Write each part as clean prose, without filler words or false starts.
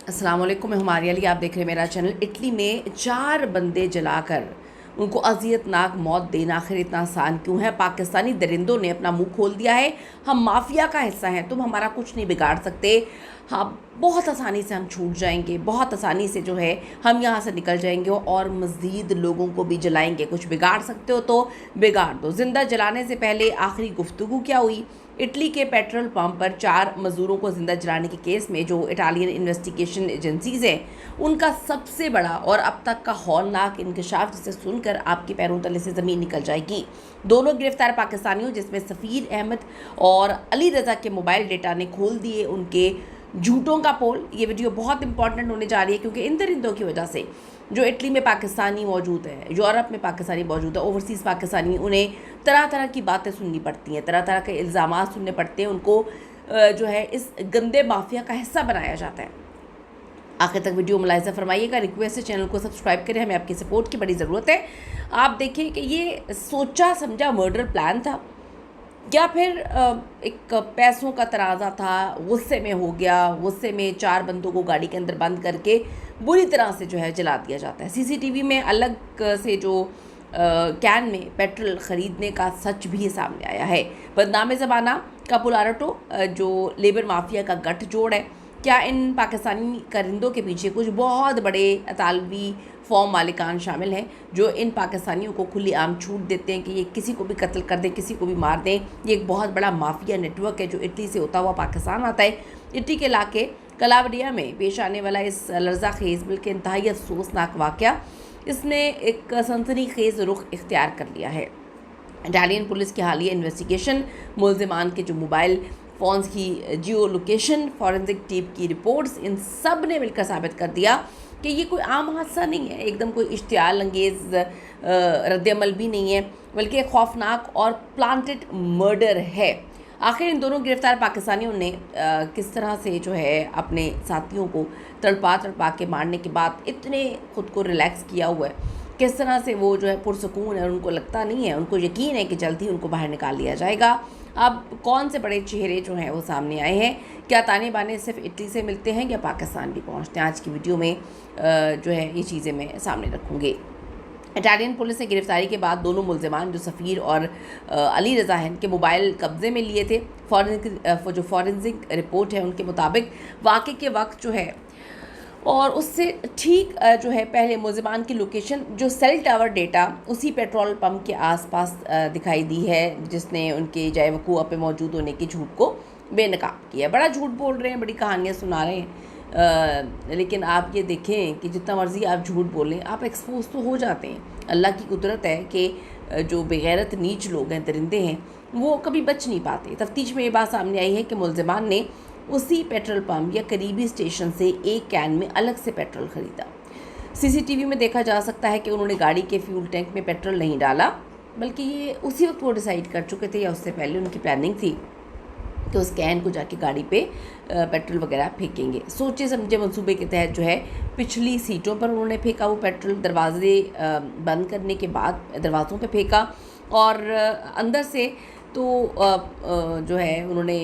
अस्सलाम वालेकुम, मैं हमारी अली, आप देख रहे हैं मेरा चैनल। इटली में 4 बंदे जलाकर उनको अजियतनाक मौत देना आखिर इतना आसान क्यों है? पाकिस्तानी दरिंदों ने अपना मुंह खोल दिया है। हम माफिया का हिस्सा हैं, तुम हमारा कुछ नहीं बिगाड़ सकते। हाँ, बहुत आसानी से हम छूट जाएंगे, बहुत आसानी से जो है हम यहाँ से निकल जाएंगे और मज़ीद लोगों को भी जलाएंगे। कुछ बिगाड़ सकते हो तो बिगाड़ दो। ज़िंदा जलाने से पहले आखिरी गुफ्तगू क्या हुई? इटली के पेट्रोल पंप पर 4 मजदूरों को जिंदा जलाने के केस में जो इटालियन इन्वेस्टिगेशन एजेंसीज हैं, उनका सबसे बड़ा और अब तक का हौलनाक इंकशाफ, जिसे सुनकर आपके पैरों तले से ज़मीन निकल जाएगी। दोनों गिरफ्तार पाकिस्तानियों, जिसमें सफ़ीर अहमद और अली रज़ा के मोबाइल डेटा ने खोल दिए उनके झूठों का पोल। ये वीडियो बहुत इंपॉर्टेंट होने जा रही है क्योंकि इन दरिंदों की वजह से जो इटली में पाकिस्तानी मौजूद है, यूरोप में पाकिस्तानी मौजूद है, ओवरसीज़ पाकिस्तानी, उन्हें तरह तरह की बातें सुननी पड़ती हैं, तरह तरह के इल्ज़ाम सुनने पड़ते हैं। उनको जो है इस गंदे माफिया का हिस्सा बनाया जाता है। आखिर तक वीडियो मुलाहिज़ा फरमाइएगा। रिक्वेस्ट है चैनल को सब्सक्राइब करें, हमें आपकी सपोर्ट की बड़ी ज़रूरत है। आप देखें कि ये सोचा समझा मर्डर प्लान था या फिर एक पैसों का तराजा था, गुस्से में हो गया। गुस्से में 4 बंदों को गाड़ी के अंदर बंद करके बुरी तरह से जो है जला दिया जाता है। सीसीटीवी में अलग से जो कैन में पेट्रोल ख़रीदने का सच भी सामने आया है। बदनाम ज़माना का पुलारटो जो लेबर माफिया का गठजोड़ है, क्या इन पाकिस्तानी करिंदों के पीछे कुछ बहुत बड़े अतालवी फॉर्म मालिकान शामिल हैं जो इन पाकिस्तानियों को खुली आम छूट देते हैं कि ये किसी को भी कत्ल कर दें, किसी को भी मार दें? ये एक बहुत बड़ा माफिया नेटवर्क है जो इटली से होता हुआ पाकिस्तान आता है। इटली के इलाके कलावडिया में पेश आने वाला इस लर्ज़ाखेज़ बल्कि इंतहाई अफसोसनाक वाक़या, इसने एक सनसनीखेज़ रुख इख्तियार कर लिया है। इटालियन पुलिस की हालिया इन्वेस्टिगेशन, मुल्ज़िमान के जो मोबाइल फ़ोन्स की जियो लोकेशन, फॉरेंसिक टीम की रिपोर्ट्स, इन सब ने मिलकर साबित कर दिया कि ये कोई आम हादसा नहीं है, एकदम कोई इश्तियाल अंगेज़ रद्दअमल भी नहीं है, बल्कि एक खौफनाक और प्लांटेड मर्डर है। आखिर इन दोनों गिरफ्तार पाकिस्तानियों ने किस तरह से जो है अपने साथियों को तड़पा तड़पा के मारने के बाद इतने खुद को रिलैक्स किया हुआ है, किस तरह से वो जो है पुरसकून है, उनको लगता नहीं है, उनको यकीन है कि जल्द ही उनको बाहर निकाल लिया जाएगा। अब कौन से बड़े चेहरे जो हैं वो सामने आए हैं? क्या ताने बाने सिर्फ इटली से मिलते हैं या पाकिस्तान भी पहुंचते हैं? आज की वीडियो में जो है ये चीज़ें मैं सामने रखूँगी। इटालियन पुलिस ने गिरफ्तारी के बाद दोनों मुल्ज़िमान जो सफ़ीर और अली रज़ा हैं के मोबाइल कब्ज़े में लिए थे। जो फॉरेंसिक रिपोर्ट है उनके मुताबिक वाक़े के वक्त जो है और उससे ठीक जो है पहले मुल्ज़िमान की लोकेशन, जो सेल टावर डेटा उसी पेट्रोल पंप के आसपास दिखाई दी है, जिसने उनके जाए वक़ूअ पे मौजूद होने के झूठ को बेनकाब किया। बड़ा झूठ बोल रहे हैं, बड़ी कहानियाँ सुना रहे हैं, लेकिन आप ये देखें कि जितना मर्ज़ी आप झूठ बोलें, आप एक्सपोज तो हो जाते हैं। अल्लाह की कुदरत है कि जो बेगैरत नीच लोग हैं, दरिंदे हैं, वो कभी बच नहीं पाते। तफ्तीश में ये बात सामने आई है कि मुल्ज़िमान ने उसी पेट्रोल पंप या करीबी स्टेशन से एक कैन में अलग से पेट्रोल ख़रीदा। सीसीटीवी में देखा जा सकता है कि उन्होंने गाड़ी के फ्यूल टैंक में पेट्रोल नहीं डाला, बल्कि ये उसी वक्त वो डिसाइड कर चुके थे या उससे पहले उनकी प्लानिंग थी कि उस कैन को जाके गाड़ी पे पेट्रोल वगैरह फेंकेंगे। सोचे समझे मंसूबे के तहत जो है पिछली सीटों पर उन्होंने फेंका वो पेट्रोल, दरवाजे बंद करने के बाद दरवाज़ों पे फेंका और अंदर से तो जो है उन्होंने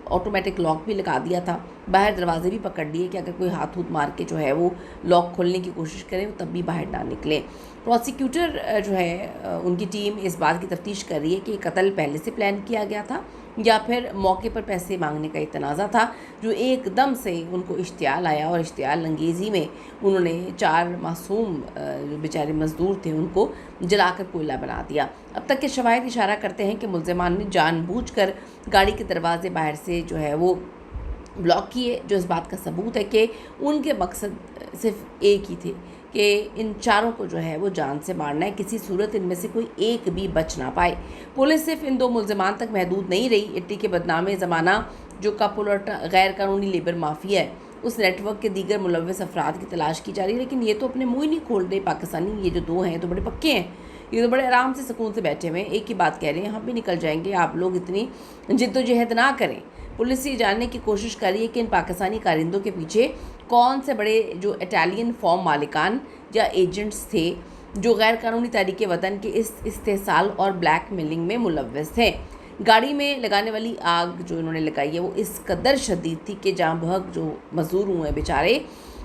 ऑटोमेटिक लॉक भी लगा दिया था। बाहर दरवाजे भी पकड़ लिए कि अगर कोई हाथ हूथ मार के जो है वो लॉक खोलने की कोशिश करें तब भी बाहर ना निकले। प्रोसिक्यूटर जो है उनकी टीम इस बात की तफ्तीश कर रही है कि कत्ल पहले से प्लान किया गया था या फिर मौके पर पैसे मांगने का एक तनाज़ा था जो एकदम से उनको इश्तियाल आया और इश्तियाल अंगेज़ी में उन्होंने 4 मासूम जो बेचारे मज़दूर थे उनको जलाकर कोयला बना दिया। अब तक के शवाहिद इशारा करते हैं कि मुल्ज़िमान ने जानबूझकर गाड़ी के दरवाजे बाहर से जो है वो ब्लॉक किए, जो इस बात का सबूत है कि उनके मकसद सिर्फ एक ही थे कि इन 4 को जो है वो जान से मारना है, किसी सूरत इनमें से कोई एक भी बच ना पाए। पुलिस सिर्फ इन 2 मुल्ज़िमान तक महदूद नहीं रही। इटली के बदनाम ज़माना जो कापुलटा गैर कानूनी लेबर माफिया है, उस नेटवर्क के दीगर मुलव्वस अफराद की तलाश की जा रही है, लेकिन ये तो अपने मुँह ही नहीं खोल रहे पाकिस्तानी। ये जो 2 हैं तो बड़े पक्के हैं, ये तो बड़े आराम से सुकून से बैठे हुए हैं, एक ही बात कह रहे हैं, हम भी निकल जाएंगे, आप लोग इतनी जिद्दोजहद ना करें। पुलिस ये जानने की कोशिश कर रही है कि इन पाकिस्तानी कारिंदों के पीछे कौन से बड़े जो इटालियन फॉर्म मालिकान या एजेंट्स थे जो गैर कानूनी तारीक़ वतन के इस इस्तेहसाल और ब्लैक मेलिंग में मुलव्वस थे। गाड़ी में लगाने वाली आग जो इन्होंने लगाई है वो इस कदर शदीद थी कि जहाँ बहक जो मज़दूर हुए हैं बेचारे,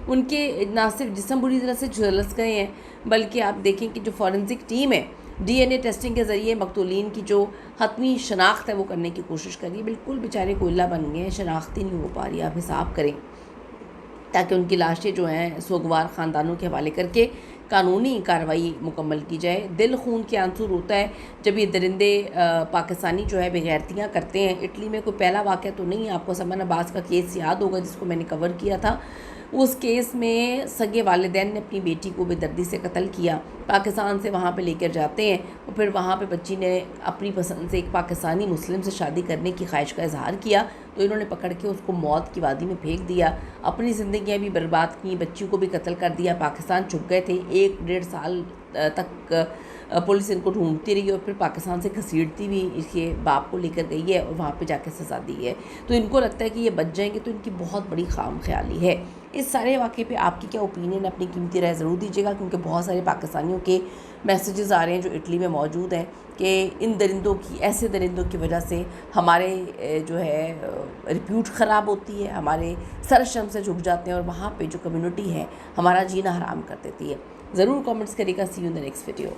उनके ना सिर्फ जिस्म बुरी तरह से झुलस गए हैं, बल्कि आप देखें कि जो फॉरेंसिक टीम है डीएनए टेस्टिंग के ज़रिए मकतूलीन की जो हतमी शनाख्त है वो करने की कोशिश कर रही है। बिल्कुल बेचारे कोयला बन गए हैं, शनाख्त ही नहीं हो पा रही। आप हिसाब करें ताकि उनकी लाशें जो हैं सोगवार ख़ानदानों के हवाले करके कानूनी कार्रवाई मुकम्मल की जाए। दिल खून के आंसू रोता है जब ये दरिंदे पाकिस्तानी जो है बेगैरतियाँ करते हैं। इटली में कोई पहला वाक़या तो नहीं है, आपको समन अब्बास का केस याद होगा जिसको मैंने कवर किया था। उस केस में सगे वालिदैन ने अपनी बेटी को बेदर्दी से कत्ल किया, पाकिस्तान से वहाँ पे लेकर जाते हैं और फिर वहाँ पे बच्ची ने अपनी पसंद से एक पाकिस्तानी मुस्लिम से शादी करने की ख्वाहिश का इजहार किया, तो इन्होंने पकड़ के उसको मौत की वादी में फेंक दिया, अपनी ज़िंदगियाँ भी बर्बाद की, बच्ची को भी कत्ल कर दिया। पाकिस्तान छुप गए थे, 1-1.5 साल तक पुलिस इनको ढूंढती रही और फिर पाकिस्तान से घसीटती भी इसके बाप को लेकर गई है और वहाँ पे जाके सज़ा दी है। तो इनको लगता है कि ये बच जाएंगे, तो इनकी बहुत बड़ी खाम ख्याली है। इस सारे वाक़े पे आपकी क्या ओपिनियन है, अपनी कीमती राय ज़रूर दीजिएगा, क्योंकि बहुत सारे पाकिस्तानियों के मैसेजेस आ रहे हैं जो इटली में मौजूद हैं कि इन दरिंदों की, ऐसे दरिंदों की वजह से हमारे जो है रिप्यूट ख़राब होती है, हमारे सर शर्म से झुक जाते हैं और वहाँ पे जो कम्युनिटी है हमारा जीना हराम कर देती है। ज़रूर कमेंट्स करिएगा। See you in the next video.